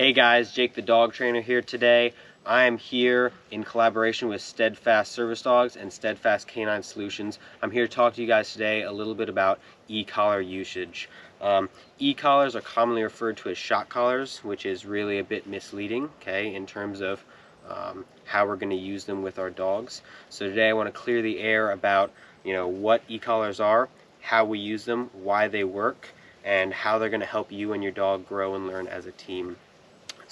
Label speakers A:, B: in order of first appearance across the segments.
A: Hey guys, Jake the dog trainer here today. I am here in collaboration with Steadfast Service Dogs and Steadfast Canine Solutions. I'm here to talk to you guys today a little bit about e-collar usage. E-collars are commonly referred to as shock collars, which is really a bit misleading, okay, in terms of how we're going to use them with our dogs. So today I want to clear the air about, what e-collars are, how we use them, why they work, and how they're going to help you and your dog grow and learn as a team.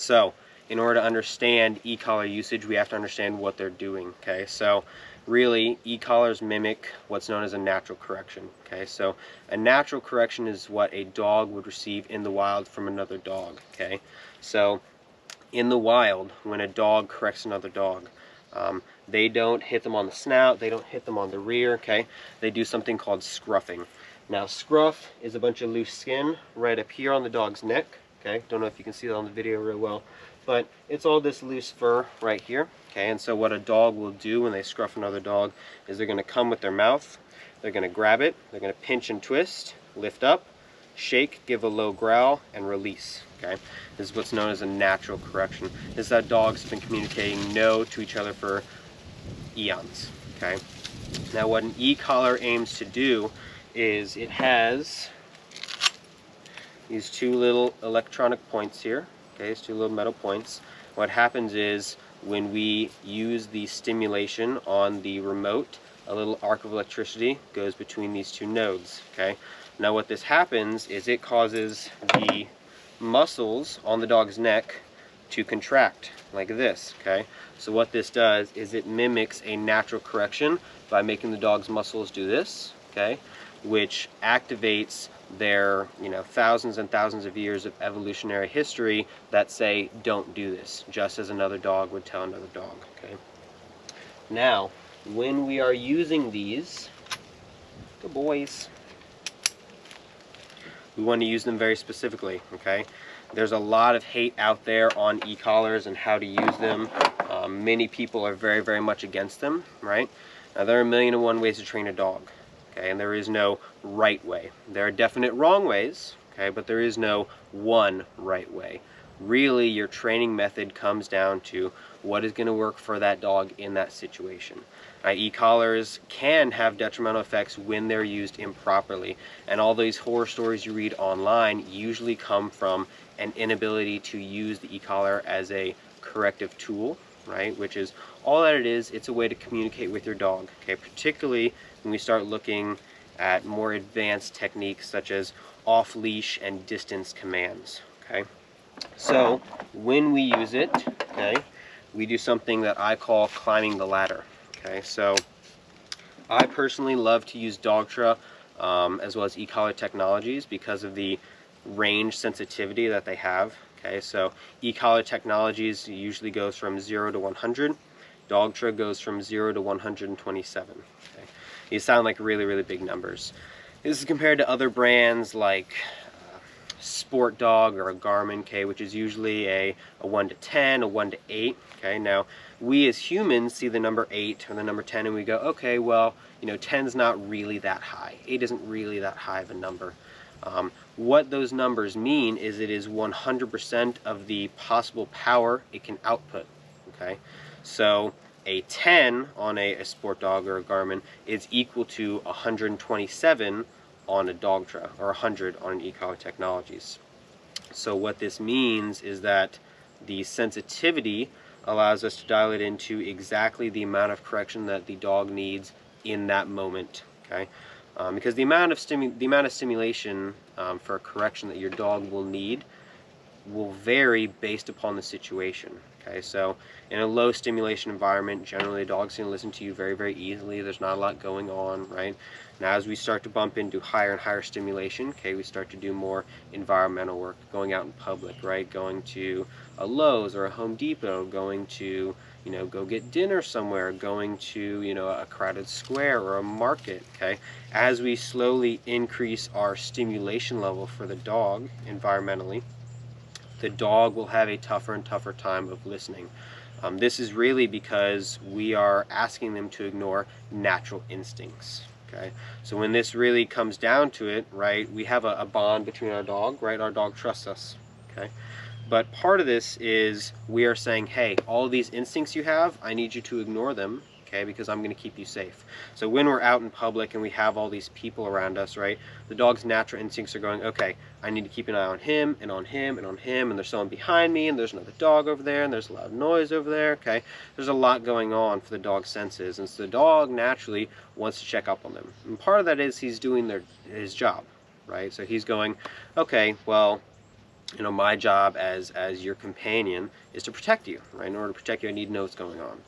A: So, in order to understand e-collar usage, we have to understand what they're doing, okay? So, really, e-collars mimic what's known as a natural correction, okay? So, a natural correction is what a dog would receive in the wild from another dog, okay? So, in the wild, when a dog corrects another dog, they don't hit them on the snout, they don't hit them on the rear, okay? They do something called scruffing. Now, scruff is a bunch of loose skin right up here on the dog's neck. Okay, don't know if you can see that on the video real well, but it's all this loose fur right here. Okay, and so what a dog will do when they scruff another dog is they're going to come with their mouth, they're going to grab it, they're going to pinch and twist, lift up, shake, give a low growl, and release. Okay, this is what's known as a natural correction. This is how dogs have been communicating no to each other for eons. Okay, now what an e-collar aims to do is it has these two little electronic points here, okay, these two little metal points. What happens is when we use the stimulation on the remote, a little arc of electricity goes between these two nodes, okay. Now what this happens is it causes the muscles on the dog's neck to contract like this, okay. So what this does is it mimics a natural correction by making the dog's muscles do this, okay, which activates their thousands and thousands of years of evolutionary history that say don't do this, just as another dog would tell another dog. Okay, now when we are using these, good boys, we want to use them very specifically. Okay, there's a lot of hate out there on e-collars and how to use them. Many people are very, very much against them, right? Now there are 1,000,001 ways to train a dog. Okay, and there is no right way. There are definite wrong ways, okay, but there is no one right way. Really, your training method comes down to what is going to work for that dog in that situation. E-collars can have detrimental effects when they're used improperly, and all these horror stories you read online usually come from an inability to use the e-collar as a corrective tool, right, which is all that it is. It's a way to communicate with your dog, okay, particularly when we start looking at more advanced techniques such as off-leash and distance commands, okay. So when we use it, okay, we do something that I call climbing the ladder, okay. So I personally love to use Dogtra as well as e-collar technologies because of the range sensitivity that they have, okay. So e-collar technologies usually goes from 0 to 100. Dogtra goes from 0 to 127. Okay. These sound like really, really big numbers. This is compared to other brands like Sport Dog or a Garmin, okay, which is usually a 1 to 10, a 1 to 8. Okay, now we as humans see the number 8 or the number 10 and we go, okay, well, 10's not really that high. 8 isn't really that high of a number. What those numbers mean is it is 100% of the possible power it can output. Okay, so a 10 on a Sport Dog or a Garmin is equal to 127 on a Dogtra, or 100 on an e-collar technologies. So what this means is that the sensitivity allows us to dial it into exactly the amount of correction that the dog needs in that moment. Okay, because the amount of stimulation for a correction that your dog will need will vary based upon the situation. Okay, so in a low stimulation environment, generally a dog's going to listen to you very, very easily. There's not a lot going on, right? Now as we start to bump into higher and higher stimulation, okay, we start to do more environmental work, going out in public, right? Going to a Lowe's or a Home Depot, going to, go get dinner somewhere, going to, a crowded square or a market, okay? As we slowly increase our stimulation level for the dog environmentally, the dog will have a tougher and tougher time of listening. This is really because we are asking them to ignore natural instincts. Okay, so when this really comes down to it, right, we have a bond between our dog, right? Our dog trusts us. Okay, But part of this is we are saying, hey, all these instincts you have, I need you to ignore them, okay, because I'm going to keep you safe. So when we're out in public and we have all these people around us, right, the dog's natural instincts are going, okay, I need to keep an eye on him and on him and on him, and there's someone behind me, and there's another dog over there, and there's a loud noise over there, okay. There's a lot going on for the dog's senses, and so the dog naturally wants to check up on them. And part of that is he's doing his job, right? So he's going, okay, well, you know, my job as your companion is to protect you, right? In order to protect you, I need to know what's going on.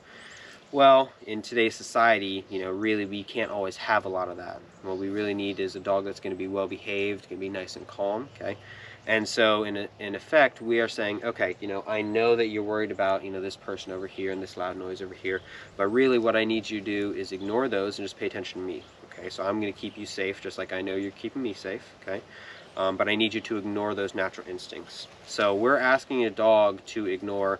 A: Well, in today's society, you know, really we can't always have a lot of that. What we really need is a dog that's going to be well behaved, going to be nice and calm, okay? And so in effect, we are saying, okay, you know, I know that you're worried about, you know, this person over here and this loud noise over here, but really what I need you to do is ignore those and just pay attention to me, okay? So I'm going to keep you safe just like I know you're keeping me safe, okay? But I need you to ignore those natural instincts. So we're asking a dog to ignore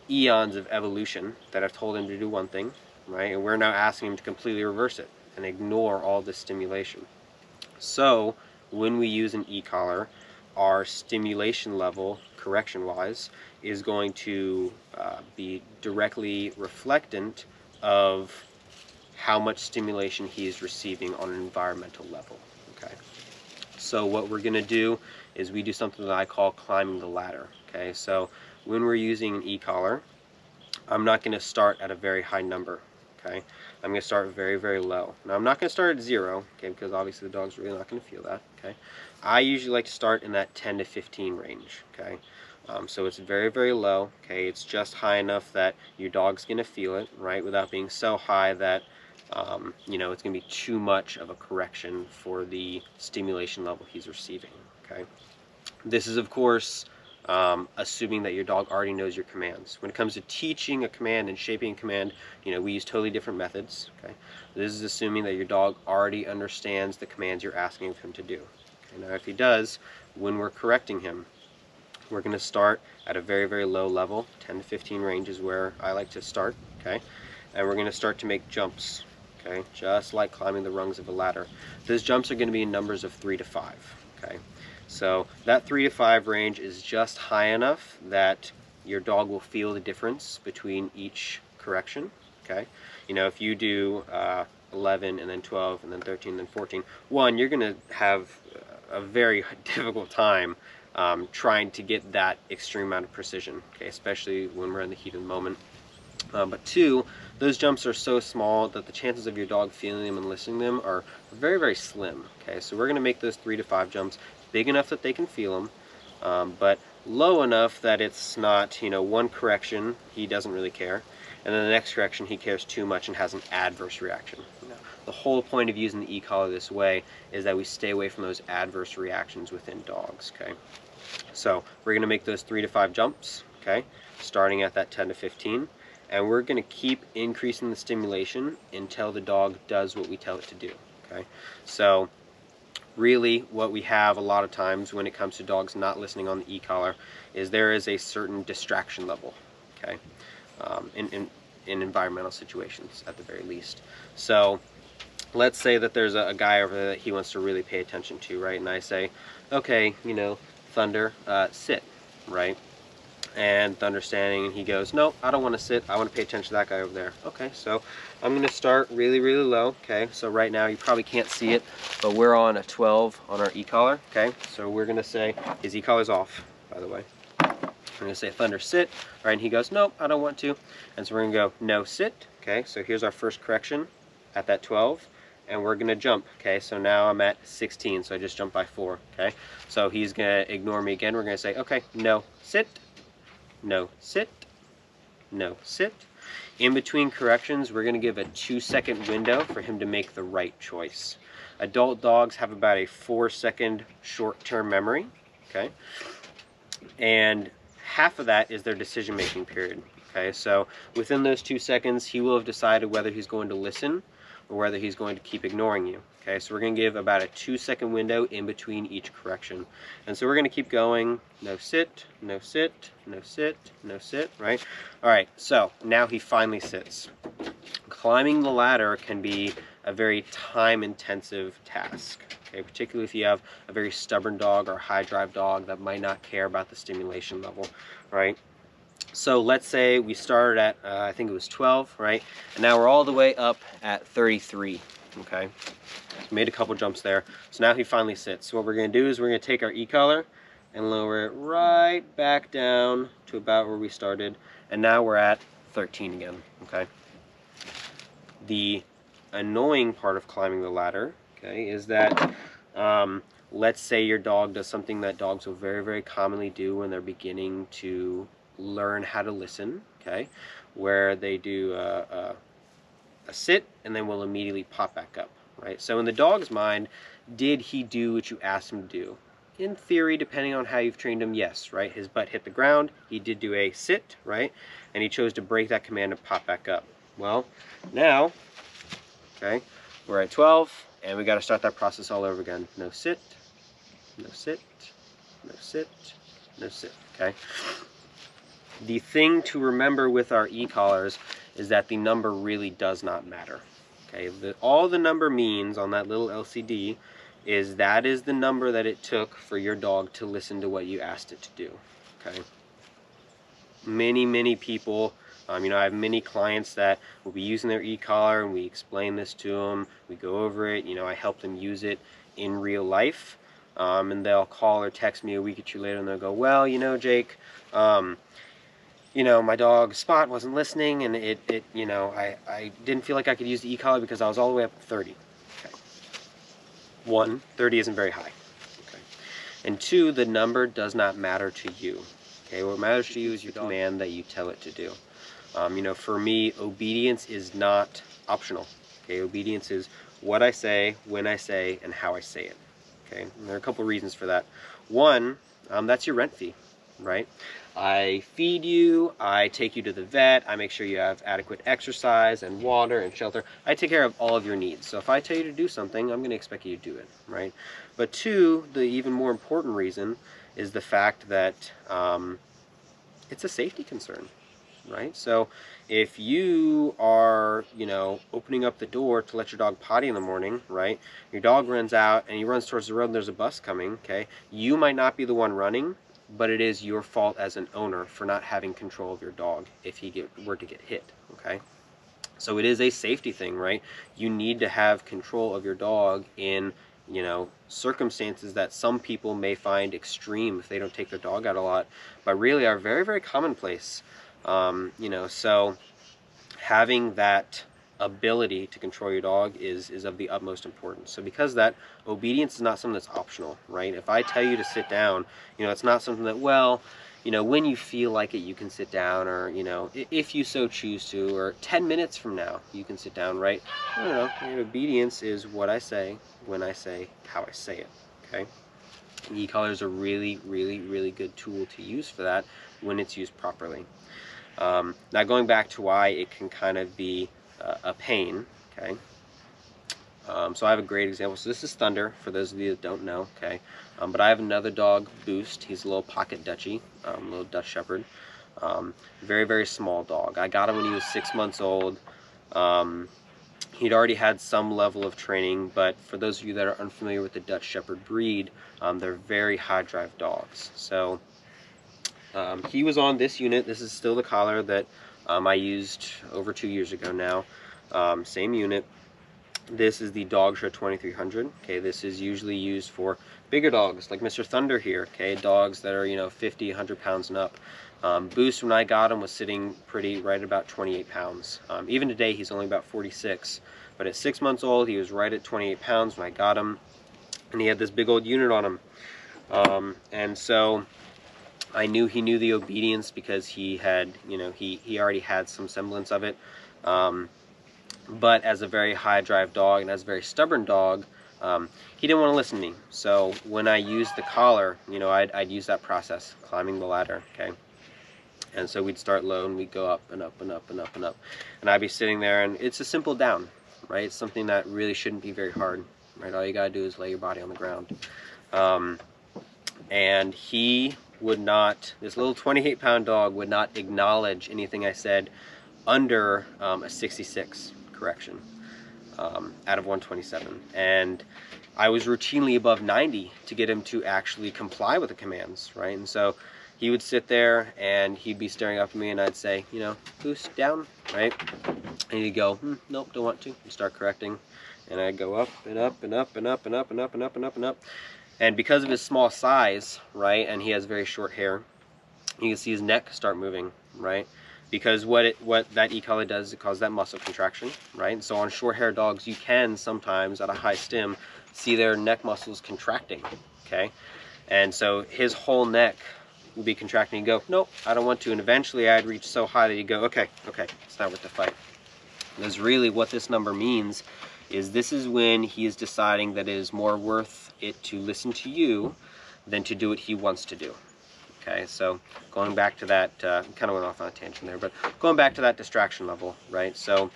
A: eons of evolution that have told him to do one thing, right? And we're now asking him to completely reverse it and ignore all this stimulation. So when we use an e-collar, our stimulation level, correction-wise, is going to be directly reflectant of how much stimulation he is receiving on an environmental level, okay? So what we're going to do is we do something that I call climbing the ladder, okay? So when we're using an e-collar, I'm not going to start at a very high number, okay? I'm going to start very, very low. Now I'm not going to start at 0, okay, because obviously the dog's really not going to feel that, okay? I usually like to start in that 10 to 15 range, okay? So it's very, very low, okay? It's just high enough that your dog's going to feel it, right, without being so high that you know, it's going to be too much of a correction for the stimulation level he's receiving, okay? This is, of course, assuming that your dog already knows your commands. When it comes to teaching a command and shaping a command, you know, we use totally different methods, okay? This is assuming that your dog already understands the commands you're asking of him to do. Okay? Now, if he does, when we're correcting him, we're going to start at a very, very low level. 10 to 15 range is where I like to start, okay? And we're going to start to make jumps, okay? Just like climbing the rungs of a ladder. Those jumps are going to be in numbers of 3 to 5, okay? So that 3 to 5 range is just high enough that your dog will feel the difference between each correction, okay? You know, if you do 11 and then 12 and then 13 and then 14, one, you're going to have a very difficult time trying to get that extreme amount of precision, okay? Especially when we're in the heat of the moment. But two, those jumps are so small that the chances of your dog feeling them and listening to them are very, very slim, okay? So we're going to make those 3 to 5 jumps big enough that they can feel them, but low enough that it's not, you know, one correction, he doesn't really care, and then the next correction, he cares too much and has an adverse reaction. You know, the whole point of using the e-collar this way is that we stay away from those adverse reactions within dogs, okay? So we're going to make those 3 to 5 jumps, okay, starting at that 10 to 15. And we're going to keep increasing the stimulation until the dog does what we tell it to do, okay? So really what we have a lot of times when it comes to dogs not listening on the e-collar is there is a certain distraction level, okay, in environmental situations at the very least. So let's say that there's a guy over there that he wants to really pay attention to, right? And I say, okay, you know, Thunder, sit, right? And Thunder standing, and he goes, no, I don't want to sit, I want to pay attention to that guy over there. Okay, so I'm going to start really, really low, okay? So right now you probably can't see it, but we're on a 12 on our e-collar, okay? So we're going to say, his e-collar's off, by the way. I'm going to say, Thunder, sit, right? And he goes, no, I don't want to. And so we're going to go, no, sit, okay? So here's our first correction at that 12. And we're going to jump, okay? So now I'm at 16, so I just jumped by 4, okay? So he's going to ignore me again. We're going to say, okay, no, sit. No, sit. No, sit. In between corrections, we're going to give a 2-second window for him to make the right choice. Adult dogs have about a 4-second short-term memory, okay? And half of that is their decision-making period, okay? So within those 2 seconds, he will have decided whether he's going to listen or whether he's going to keep ignoring you. Okay, so we're going to give about a 2-second window in between each correction. And so we're going to keep going, no sit, no sit, no sit, no sit, right? All right, so now he finally sits. Climbing the ladder can be a very time-intensive task, Okay, particularly if you have a very stubborn dog or a high drive dog that might not care about the stimulation level, right? So let's say we started at, I think it was 12, right? And now we're all the way up at 33, okay? So made a couple jumps there. So now he finally sits. So what we're gonna do is we're gonna take our e-collar and lower it right back down to about where we started. And now we're at 13 again, okay? The annoying part of climbing the ladder, okay, is that let's say your dog does something that dogs will very, very commonly do when they're beginning to learn how to listen, okay, where they do a sit and then will immediately pop back up, right? So in the dog's mind, did he do what you asked him to do? In theory, depending on how you've trained him, yes, right? His butt hit the ground, he did do a sit, right? And he chose to break that command and pop back up. Well, now, okay, we're at 12, and we got to start that process all over again. No sit, no sit, no sit, no sit, okay? The thing to remember with our e-collars is that the number really does not matter, okay? All the number means on that little LCD is that is the number that it took for your dog to listen to what you asked it to do, okay? Many people, you know, I have many clients that will be using their e-collar, and we explain this to them, we go over it, you know, I help them use it in real life, and they'll call or text me a week or two later and they'll go, well, you know, Jake, you know, my dog Spot wasn't listening, and it you know, I didn't feel like I could use the e-collar because I was all the way up to 30. Okay. 1, 30 isn't very high. Okay. And 2, the number does not matter to you. Okay, what matters to you is your command that you tell it to do. You know, for me, obedience is not optional. Okay, obedience is what I say, when I say, and how I say it. Okay, and there are a couple reasons for that. One, that's your rent fee, right? I feed you, I take you to the vet, I make sure you have adequate exercise and water and shelter. I take care of all of your needs. So if I tell you to do something, I'm going to expect you to do it, right? But 2, the even more important reason is the fact that it's a safety concern, right? So if you are, you know, opening up the door to let your dog potty in the morning, right? Your dog runs out and he runs towards the road and there's a bus coming, okay? You might not be the one running, but it is your fault as an owner for not having control of your dog if he were to get hit, okay? So it is a safety thing, right? You need to have control of your dog in, you know, circumstances that some people may find extreme if they don't take their dog out a lot, but really are very, very commonplace. You know, so having that ability to control your dog is of the utmost importance. So because that, obedience is not something that's optional, right? If I tell you to sit down, you know, it's not something that, well, you know, when you feel like it, you can sit down, or, you know, if you so choose to, or 10 minutes from now, you can sit down, right? I don't know. And obedience is what I say, when I say, how I say it, okay? And e-collar is a really, really, really good tool to use for that when it's used properly. Now going back to why it can kind of be a pain, okay? So I have a great example. So this is Thunder, for those of you that don't know, okay? But I have another dog, Boost. He's a little pocket Dutchie, little Dutch Shepherd. Very, very small dog. I got him when he was 6 months old. He'd already had some level of training, but for those of you that are unfamiliar with the Dutch Shepherd breed, they're very high drive dogs. So he was on this unit. This is still the collar that I used over 2 years ago now. Same unit. This is the Dogsure 2300. Okay, this is usually used for bigger dogs like Mr. Thunder here. Okay, dogs that are, you know, 50, 100 pounds and up. Boost, when I got him, was sitting pretty right about 28 pounds. Even today, he's only about 46. But at 6 months old, he was right at 28 pounds when I got him, and he had this big old unit on him. And so I knew he knew the obedience because he had, you know, he already had some semblance of it. But as a very high drive dog and as a very stubborn dog, he didn't want to listen to me. So when I used the collar, you know, I'd use that process, climbing the ladder, okay? And so we'd start low and we'd go up and up and up and up and up. And I'd be sitting there, and it's a simple down, right? It's something that really shouldn't be very hard, right? All you gotta do is lay your body on the ground. And he would not, this little 28-pound dog would not acknowledge anything I said under a 66 correction out of 127. And I was routinely above 90 to get him to actually comply with the commands, right? And so he would sit there and he'd be staring up at me, and I'd say, you know, boost down, right? And he'd go, nope, don't want to, and start correcting. And I'd go up and up and up and up and up and up and up and up and up. And because of his small size, right, and he has very short hair, you can see his neck start moving, right? Because what that e-collar does is it causes that muscle contraction, right? And so on short hair dogs, you can sometimes at a high stim see their neck muscles contracting, okay? And so his whole neck would be contracting. He'd go, nope, I don't want to. And eventually I'd reach so high that he'd go, okay, it's not worth the fight. Because really what this number means is this is when he is deciding that it is more worth it to listen to you than to do what he wants to do. Okay, so going back to that, kind of went off on a tangent there, but going back to that distraction level, right? So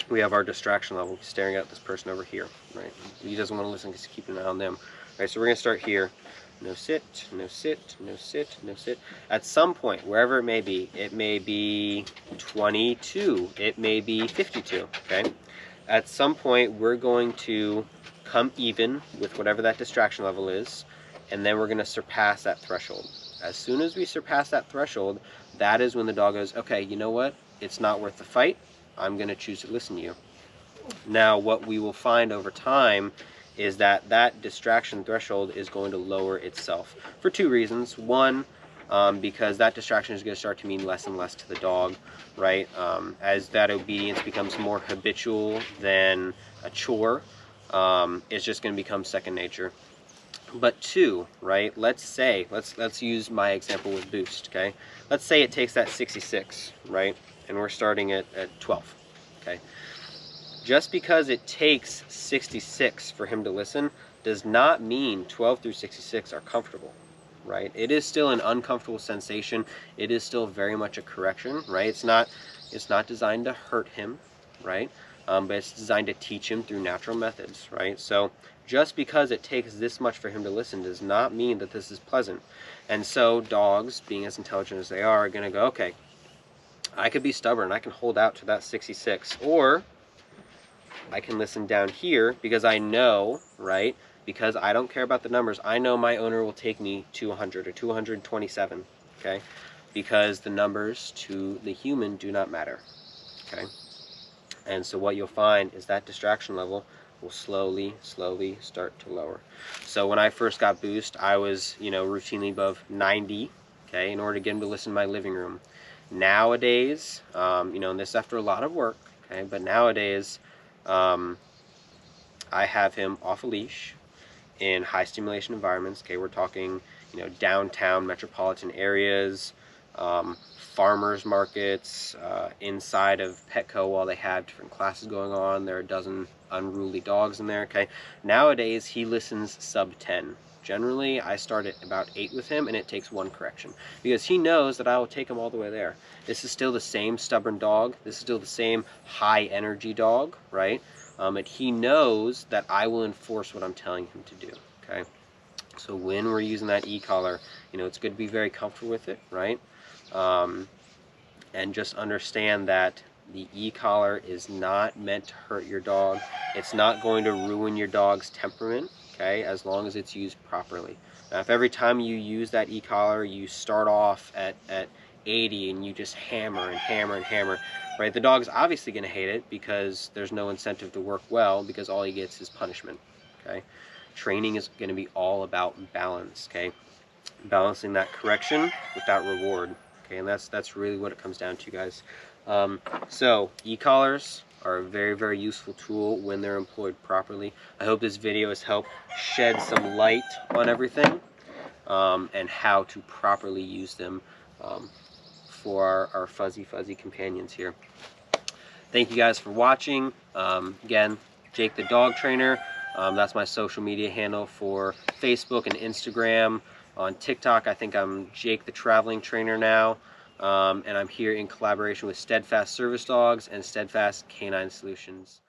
A: we have our distraction level staring at this person over here, right? He doesn't want to listen because he's keeping an eye on them. Right, so we're going to start here. No sit, no sit, no sit, no sit. At some point, wherever it may be 22, it may be 52, okay? At some point, we're going to come even with whatever that distraction level is, and then we're going to surpass that threshold. As soon as we surpass that threshold, that is when the dog goes, okay, you know what? It's not worth the fight. I'm going to choose to listen to you. Now, what we will find over time is that that distraction threshold is going to lower itself for two reasons. One, because that distraction is going to start to mean less and less to the dog, right? As that obedience becomes more habitual than a chore, it's just going to become second nature. But two, right? Let's use my example with boost, okay? Let's say it takes that 66, right? And we're starting at 12, okay? Just because it takes 66 for him to listen does not mean 12 through 66 are comfortable, right? It is still an uncomfortable sensation. It is still very much a correction, right? It's not designed to hurt him, right? But it's designed to teach him through natural methods, right? So just because it takes this much for him to listen does not mean that this is pleasant. And so dogs, being as intelligent as they are going to go, okay, I could be stubborn. I can hold out to that 66, or I can listen down here because I know, right? Because I don't care about the numbers. I know my owner will take me to 100 or 227, okay? Because the numbers to the human do not matter, okay? And so what you'll find is that distraction level will slowly start to lower. So when I first got Boost, I was, you know, routinely above 90, okay, in order to get him to listen to my living room. Nowadays, you know, and this after a lot of work, okay, but nowadays, I have him off a leash in high stimulation environments. Okay, we're talking, you know, downtown metropolitan areas, farmers markets, inside of Petco while they have different classes going on. There are a dozen unruly dogs in there. Okay, nowadays he listens sub 10. Generally, I start at about 8 with him, and it takes one correction because he knows that I will take him all the way there. This is still the same stubborn dog. This is still the same high energy dog, right? And he knows that I will enforce what I'm telling him to do, okay? So when we're using that e-collar, you know, it's good to be very comfortable with it, right? And just understand that the e-collar is not meant to hurt your dog. It's not going to ruin your dog's temperament, okay, as long as it's used properly. Now, if every time you use that e-collar, you start off at 80 and you just hammer and hammer and hammer, right, the dog's obviously going to hate it because there's no incentive to work well because all he gets is punishment, okay? Training is going to be all about balance, okay? Balancing that correction with that reward, okay? And that's really what it comes down to, guys. So e-collars are a very useful tool when they're employed properly. I hope this video has helped shed some light on everything, and how to properly use them for our fuzzy companions here. Thank you guys for watching. Again, Jake the Dog Trainer. That's my social media handle for Facebook and Instagram. On TikTok, I think I'm Jake the Traveling Trainer now. And I'm here in collaboration with Steadfast Service Dogs and Steadfast Canine Solutions.